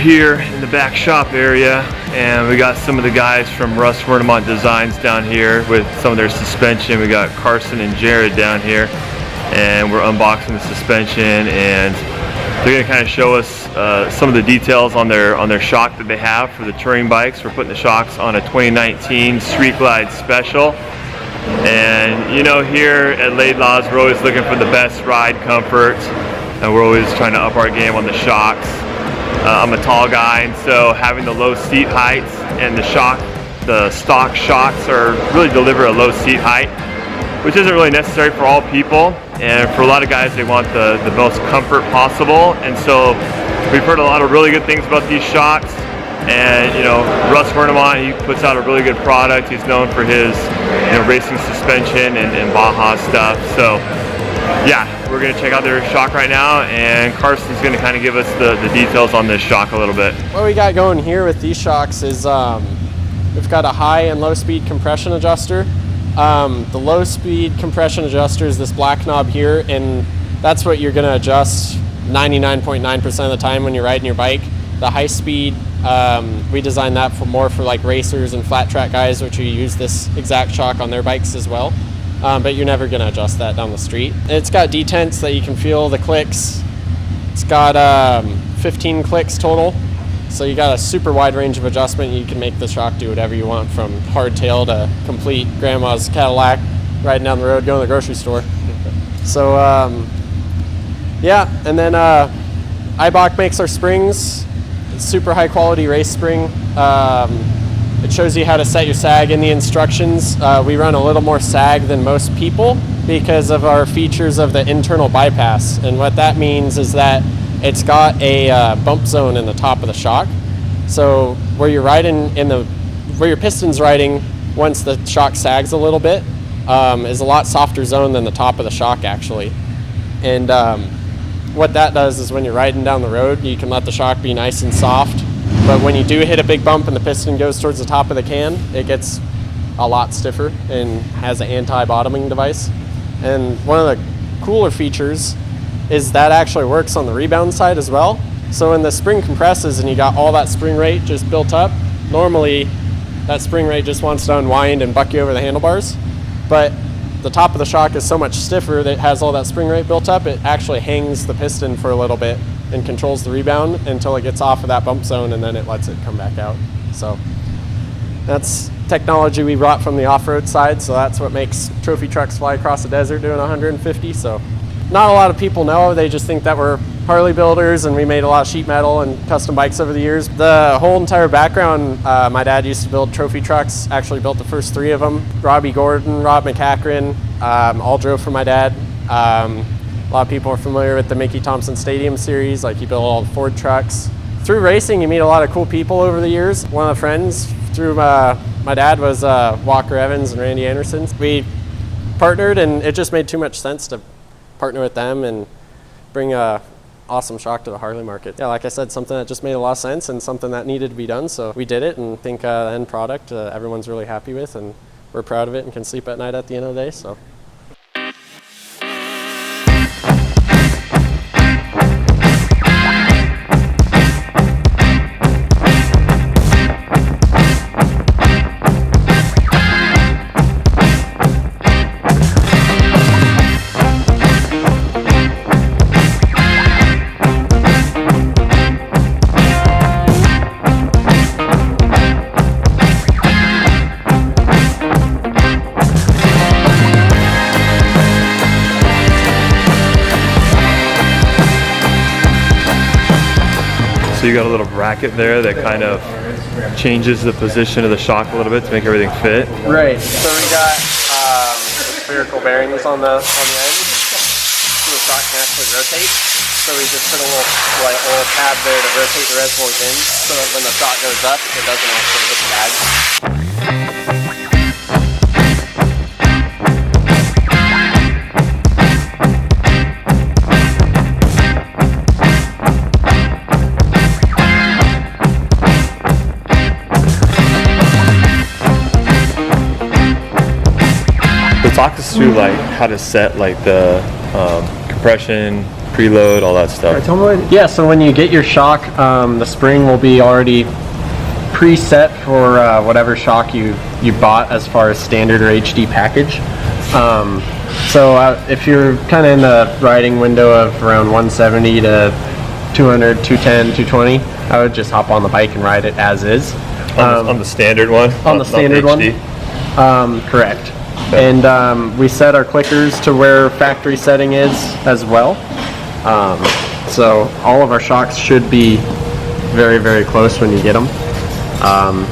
here in the back shop area, and we got some of the guys from Russ Wernimont Designs down here with some of their suspension. We got Carson and Jared down here, and we're unboxing the suspension, and they're going to kind of show us some of the details on their shock that they have for the touring bikes. We're putting the shocks on a 2019 Street Glide Special. And you know, here at Laidlaw's, we're always looking for the best ride comfort, and we're always trying to up our game on the shocks. I'm a tall guy, and so having the low seat heights and the stock shocks really deliver a low seat height, which isn't really necessary for all people. And for a lot of guys, they want the most comfort possible. And so we've heard a lot of really good things about these shocks. And you know, Russ Wernimont, he puts out a really good product. He's known for his racing suspension and Baja stuff. So yeah, we're gonna check out their shock right now, and Carson's gonna kind of give us the details on this shock a little bit. What we got going here with these shocks is we've got a high and low speed compression adjuster. The low speed compression adjuster is this black knob here, and that's what you're gonna adjust 99.9% of the time when you're riding your bike. The high speed, we designed that for like racers and flat track guys, which use this exact shock on their bikes as well. But you're never gonna adjust that down the street. It's got detents that you can feel the clicks. It's got 15 clicks total. So you got a super wide range of adjustment. You can make the shock do whatever you want, from hardtail to complete grandma's Cadillac, riding down the road, going to the grocery store. So yeah, and then Eibach makes our springs. It's super high quality race spring. It shows you how to set your sag in the instructions. We run a little more sag than most people because of our features of the internal bypass. And what that means is that it's got a bump zone in the top of the shock. So where you're riding where your piston's riding, once the shock sags a little bit, is a lot softer zone than the top of the shock actually. And what that does is when you're riding down the road, you can let the shock be nice and soft. But when you do hit a big bump and the piston goes towards the top of the can, it gets a lot stiffer and has an anti-bottoming device. And one of the cooler features is that actually works on the rebound side as well. So when the spring compresses and you got all that spring rate just built up, normally that spring rate just wants to unwind and buck you over the handlebars. But the top of the shock is so much stiffer that it has all that spring rate built up, it actually hangs the piston for a little bit and controls the rebound until it gets off of that bump zone, and then it lets it come back out. So that's technology we brought from the off-road side, so that's what makes trophy trucks fly across the desert doing 150. So not a lot of people know, they just think that we're Harley builders and we made a lot of sheet metal and custom bikes over the years. The whole entire background, my dad used to build trophy trucks, actually built the first 3 of them. Robbie Gordon, Rob McCachran, all drove for my dad. A lot of people are familiar with the Mickey Thompson Stadium series, like he built all the Ford trucks. Through racing, you meet a lot of cool people over the years. One of the friends through my dad was Walker Evans and Randy Anderson. We partnered, and it just made too much sense to partner with them and bring a awesome shock to the Harley market. Yeah, like I said, something that just made a lot of sense and something that needed to be done, so we did it, and I think the end product everyone's really happy with, and we're proud of it and can sleep at night at the end of the day. So. So you got a little bracket there that kind of changes the position of the shock a little bit to make everything fit. Right. So we got spherical bearings on the end, so the shock can actually rotate. So we just put a little tab there to rotate the reservoirs in, so that when the shock goes up, it doesn't actually hit the bag. Talk us through like how to set like the compression, preload, all that stuff. Yeah, so when you get your shock, the spring will be already preset for whatever shock you bought as far as standard or HD package. So if you're kind of in the riding window of around 170 to 200, 210, 220, I would just hop on the bike and ride it as is. On the standard one? On the standard one? Correct. Okay. And we set our clickers to where factory setting is as well. So all of our shocks should be very, very close when you get them.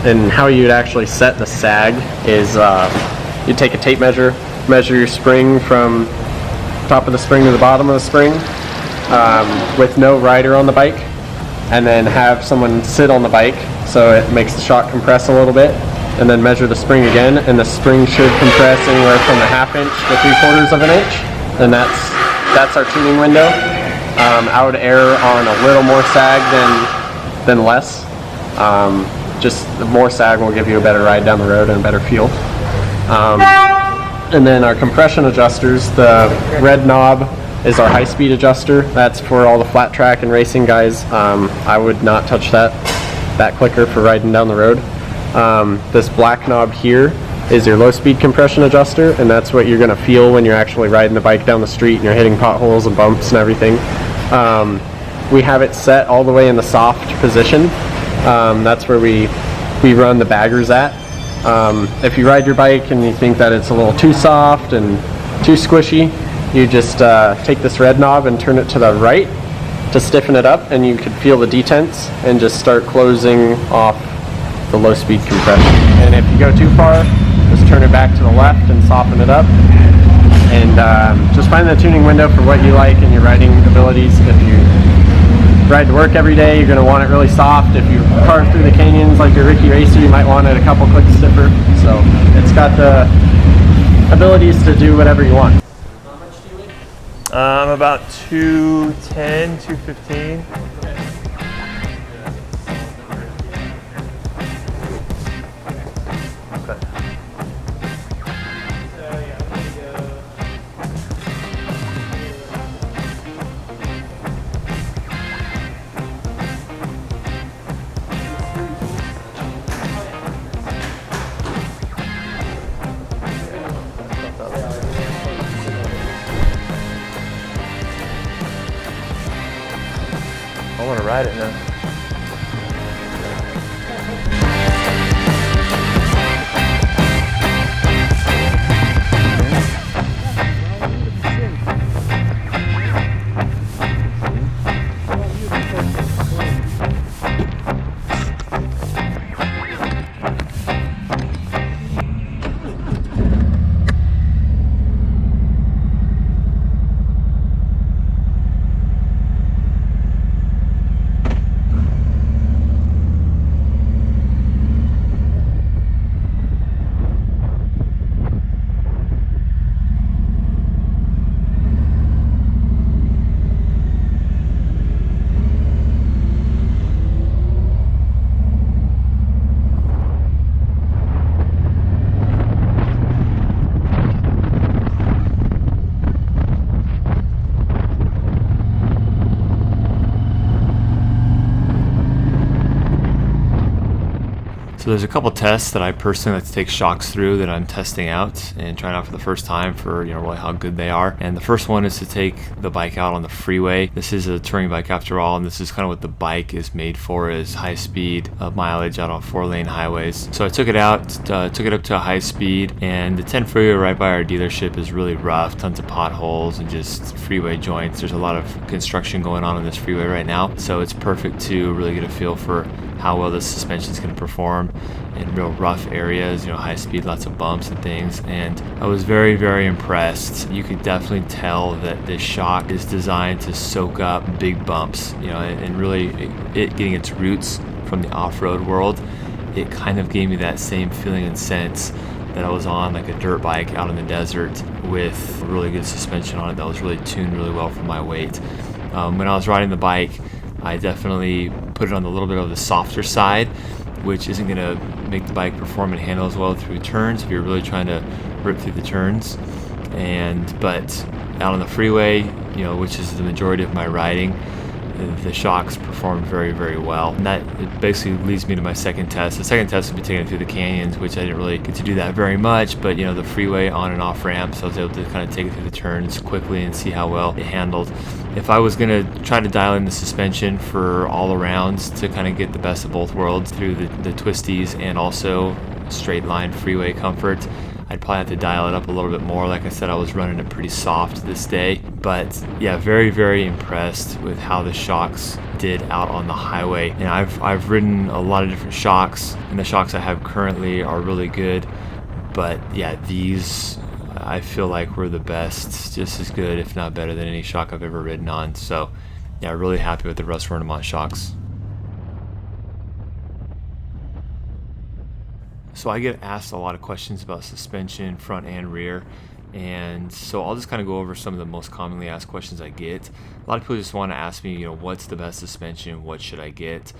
And how you'd actually set the sag is you take a tape measure, measure your spring from top of the spring to the bottom of the spring with no rider on the bike, and then have someone sit on the bike so it makes the shock compress a little bit, and then measure the spring again, and the spring should compress anywhere from a 1/2 inch to 3/4 of an inch, and that's our tuning window. I would err on a little more sag than less. Just the more sag will give you a better ride down the road and a better feel. And then our compression adjusters, the red knob is our high-speed adjuster. That's for all the flat track and racing guys. I would not touch that clicker for riding down the road. This black knob here is your low-speed compression adjuster, and that's what you're going to feel when you're actually riding the bike down the street and you're hitting potholes and bumps and everything. We have it set all the way in the soft position. That's where we run the baggers at. If you ride your bike and you think that it's a little too soft and too squishy, you just take this red knob and turn it to the right to stiffen it up, and you could feel the detents and just start closing off the low speed compression. And if you go too far, just turn it back to the left and soften it up. And just find the tuning window for what you like and your riding abilities. If you ride to work every day, you're going to want it really soft. If you carve through the canyons like your Ricky Racer, you might want it a couple clicks stiffer. So it's got the abilities to do whatever you want. How much do you weigh? I'm about 210, 215. I want to ride it now. So there's a couple tests that I personally like to take shocks through that I'm testing out and trying out for the first time for really how good they are. And the first one is to take the bike out on the freeway. This is a touring bike after all, and this is kind of what the bike is made for, is high speed mileage out on 4-lane highways. So I took it out, took it up to a high speed, and the 10 freeway right by our dealership is really rough, tons of potholes and just freeway joints. There's a lot of construction going on this freeway right now, so it's perfect to really get a feel for how well the suspension is going to perform in real rough areas, high speed, lots of bumps and things. And I was very, very impressed. You could definitely tell that this shock is designed to soak up big bumps, and really it getting its roots from the off-road world. It kind of gave me that same feeling and sense that I was on like a dirt bike out in the desert with really good suspension on it that was really tuned really well for my weight. When I was riding the bike, I definitely put it on a little bit of the softer side, which isn't going to make the bike perform and handle as well through turns if you're really trying to rip through the turns. But out on the freeway, which is the majority of my riding, the shocks performed very, very well. And that it basically leads me to my second test. The second test would be taking it through the canyons, which I didn't really get to do that very much, but the freeway on and off ramps, I was able to kind of take it through the turns quickly and see how well it handled. If I was going to try to dial in the suspension for all arounds to kind of get the best of both worlds through the twisties and also straight line freeway comfort, I'd probably have to dial it up a little bit more. Like I said, I was running it pretty soft this day, but yeah, very, very impressed with how the shocks did out on the highway. And I've ridden a lot of different shocks, and the shocks I have currently are really good, but yeah, these I feel like were the best, just as good, if not better, than any shock I've ever ridden on. So yeah, really happy with the Russ Wernimont shocks. So I get asked a lot of questions about suspension, front and rear, and so I'll just kind of go over some of the most commonly asked questions I get. A lot of people just want to ask me, what's the best suspension, what should I get?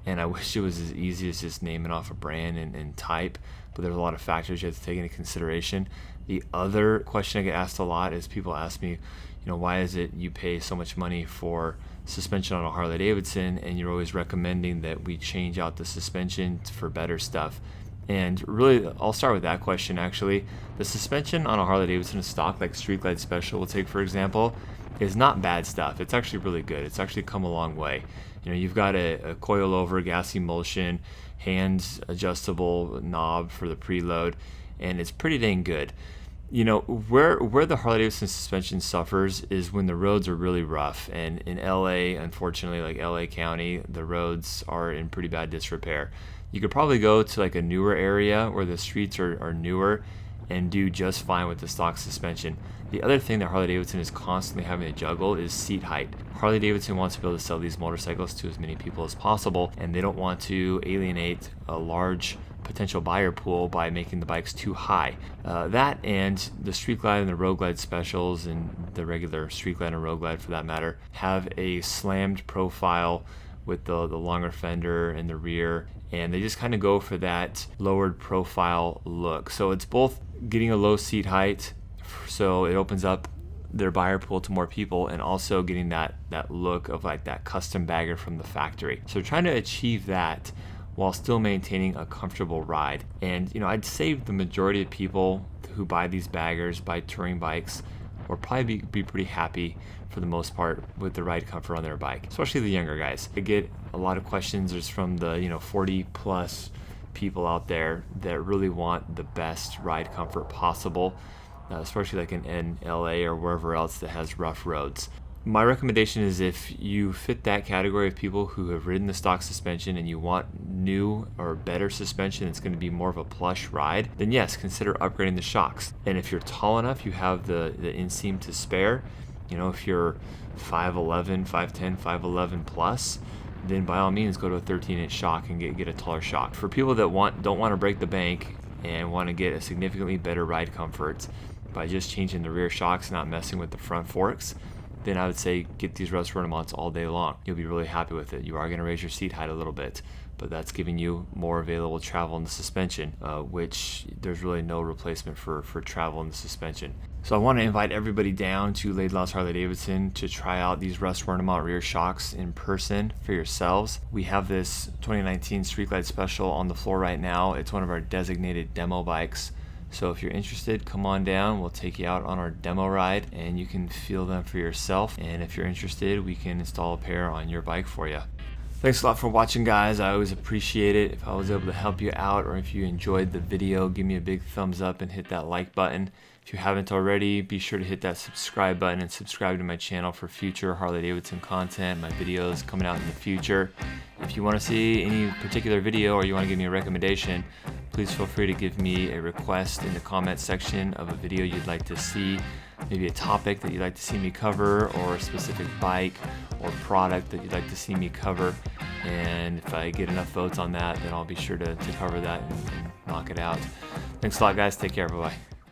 And I wish it was as easy as just naming off a brand and type, but there's a lot of factors you have to take into consideration. The other question I get asked a lot is people ask me, why is it you pay so much money for suspension on a Harley-Davidson and you're always recommending that we change out the suspension for better stuff? And really, I'll start with that question actually. The suspension on a Harley-Davidson stock, like Street Glide Special we'll take for example, is not bad stuff. It's actually really good. It's actually come a long way. You've got a coil-over gas emulsion, hand adjustable knob for the preload, and it's pretty dang good. Where the Harley-Davidson suspension suffers is when the roads are really rough, and in LA, unfortunately, like LA County, the roads are in pretty bad disrepair. You could probably go to like a newer area where the streets are newer and do just fine with the stock suspension. The other thing that Harley-Davidson is constantly having to juggle is seat height. Harley-Davidson wants to be able to sell these motorcycles to as many people as possible, and they don't want to alienate a large potential buyer pool by making the bikes too high. That and the Street Glide and the Road Glide Specials, and the regular Street Glide and Road Glide for that matter, have a slammed profile with the longer fender in the rear, and they just kind of go for that lowered profile look. So it's both getting a low seat height, so it opens up their buyer pool to more people, and also getting that look of like that custom bagger from the factory. So trying to achieve that while still maintaining a comfortable ride. And I'd say the majority of people who buy these baggers, buy touring bikes, will probably be pretty happy for the most part with the ride comfort on their bike, especially the younger guys. I get a lot of questions just from the 40 plus people out there that really want the best ride comfort possible, especially like in LA or wherever else that has rough roads. My recommendation is if you fit that category of people who have ridden the stock suspension and you want new or better suspension that's going to be more of a plush ride, then yes, consider upgrading the shocks. And if you're tall enough, you have the inseam to spare, if you're 5'11", 5'10", 5'11 plus, then by all means go to a 13-inch shock and get a taller shock. For people that don't want to break the bank and want to get a significantly better ride comfort by just changing the rear shocks and not messing with the front forks, then I would say get these Russ Wernimonts all day long. You'll be really happy with it. You are going to raise your seat height a little bit, but that's giving you more available travel in the suspension, which there's really no replacement for travel in the suspension. So I want to invite everybody down to Laidlaw's Harley-Davidson to try out these Russ Wernimont rear shocks in person for yourselves. We have this 2019 Street Glide Special on the floor right now. It's one of our designated demo bikes. So if you're interested, come on down. We'll take you out on our demo ride and you can feel them for yourself. And if you're interested, we can install a pair on your bike for you. Thanks a lot for watching, guys. I always appreciate it. If I was able to help you out, or if you enjoyed the video, give me a big thumbs up and hit that like button. If you haven't already, be sure to hit that subscribe button and subscribe to my channel for future Harley-Davidson content, my videos coming out in the future. If you want to see any particular video or you want to give me a recommendation, please feel free to give me a request in the comment section of a video you'd like to see, maybe a topic that you'd like to see me cover, or a specific bike or product that you'd like to see me cover. And if I get enough votes on that, then I'll be sure to cover that and knock it out. Thanks a lot, guys. Take care. Bye-bye.